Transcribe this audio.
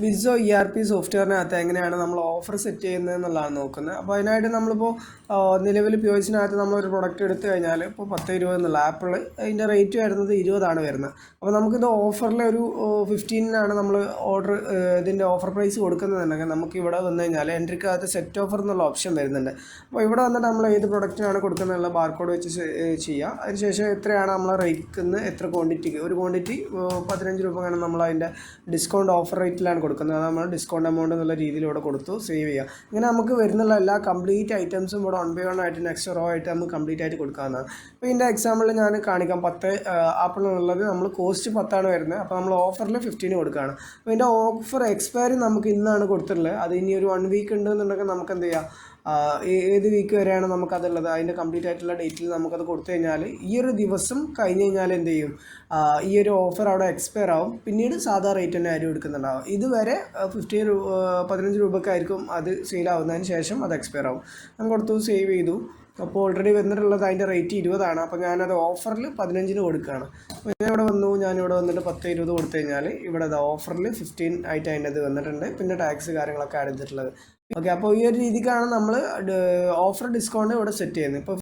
വിസോ ERP സോഫ്റ്റ്വെയറിനകത്ത് എങ്ങനെയാണ് നമ്മൾ offer set ചെയ്യുന്നത് എന്നുള്ളതാണ് നോക്കുന്നത്. അപ്പോൾ അതിനായിട്ട് നമ്മളിപ്പോൾ നിലവിൽ POSനകത്ത് നമ്മളൊരു പ്രൊഡക്റ്റ് എടുത്തു കഴിഞ്ഞാൽ ഇപ്പോൾ 10-20 എന്നുള്ള ആപ്പിൾ അതിൻ്റെ റേറ്റ് വരുന്നത് 20 വരുന്നത്. അപ്പോൾ നമുക്കിത് ഓഫറിൽ ഒരു 15 നമ്മൾ ഓർഡർ ഇതിൻ്റെ ഓഫർ പ്രൈസ് കൊടുക്കുന്നതെന്നുണ്ടെങ്കിൽ നമുക്ക് ഇവിടെ വന്നു കഴിഞ്ഞാൽ എൻട്രിക്കകത്ത് സെറ്റ് ഓഫർ എന്നുള്ള ഓപ്ഷൻ വരുന്നുണ്ട്. അപ്പോൾ ഇവിടെ വന്നിട്ട് നമ്മൾ ഏത് പ്രൊഡക്റ്റിനാണ് കൊടുക്കുന്നതെന്നുള്ള ബാർകോഡ് വെച്ച് ചെയ്യുക. അതിനുശേഷം എത്രയാണ് നമ്മൾ റേറ്റ് എത്ര ക്വാണ്ടിറ്റിക്ക് ഒരു ക്വാണ്ടിറ്റി 15 രൂപയാണ് നമ്മൾ അതിൻ്റെ ഡിസ്കൗണ്ട് ഓഫർ റേറ്റിലാണ് കൊടുക്കുന്നത്. അത് നമ്മൾ ഡിസ്കൗണ്ട് എമൗണ്ട് എന്നുള്ള രീതിയിൽ ഇവിടെ കൊടുത്തു സേവ് ചെയ്യുക. ഇങ്ങനെ നമുക്ക് വരുന്നുള്ള എല്ലാ കംപ്ലീറ്റ് ഐറ്റംസും ഇവിടെ 1 by 1 ആയിട്ട് നെക്സ്റ്റ് റോ ആയിട്ട് നമുക്ക് കംപ്ലീറ്റ് ആയിട്ട് കൊടുക്കാവുന്നതാണ്. അപ്പോൾ ഇതിൻ്റെ എക്സാമ്പിൾ ഞാൻ കാണിക്കാം. 10 ആപ്പിൾ എന്നുള്ളത് നമ്മൾ കോസ്റ്റ് 10 വരുന്നത്. അപ്പോൾ നമ്മൾ ഓഫറിൽ 15 കൊടുക്കുകയാണ്. അപ്പോൾ ഇതിൻ്റെ ഓഫർ എക്സ്പയറി നമുക്ക് ഇന്നാണ് കൊടുത്തിട്ടുള്ളത്. അത് ഇനി ഒരു 1 വീക്ക് ഉണ്ടെന്നുണ്ടെങ്കിൽ നമുക്ക് എന്ത് ചെയ്യാം, ഏത് വീക്ക് വരെയാണ് നമുക്കതുള്ളത് അതിൻ്റെ കംപ്ലീറ്റ് ആയിട്ടുള്ള ഡേറ്റിൽ നമുക്കത് കൊടുത്തു കഴിഞ്ഞാൽ ഈ ഒരു ദിവസം കഴിഞ്ഞ് കഴിഞ്ഞാൽ എന്ത് ചെയ്യും, ഈ ഒരു ഓഫർ അവിടെ എക്സ്പയർ ആവും. പിന്നീട് സാധാ റേറ്റ് തന്നെ ആരും എടുക്കുന്നുണ്ടാവും. ഇതുവരെ 15 രൂപക്കായിരിക്കും അത് സെയിലാവുന്നതിന് ശേഷം അത് എക്സ്പയർ ആവും. ഞാൻ കൊടുത്തു സേവ് ചെയ്തു. അപ്പോൾ ഓൾറെഡി വന്നിട്ടുള്ളത് അതിൻ്റെ റേറ്റ് 20. അപ്പോൾ ഞാനത് ഓഫറിൽ 15 കൊടുക്കുകയാണ്. അപ്പോൾ ഞാനിവിടെ ഞാനിവിടെ വന്നിട്ട് 10-20 കൊടുത്തു കഴിഞ്ഞാൽ ഇവിടെ അത് ഓഫറിൽ 15 ആയിട്ട് അതിൻ്റെ അത് വന്നിട്ടുണ്ട്. പിന്നെ ടാക്സ് കാര്യങ്ങളൊക്കെ ആഡ് ചെയ്തിട്ടുള്ളത്. ഓക്കെ, അപ്പോൾ ഈ ഒരു രീതിക്കാണ് നമ്മൾ ഓഫർ ഡിസ്കൗണ്ട് ഇവിടെ സെറ്റ് ചെയ്യുന്നത്. ഇപ്പോൾ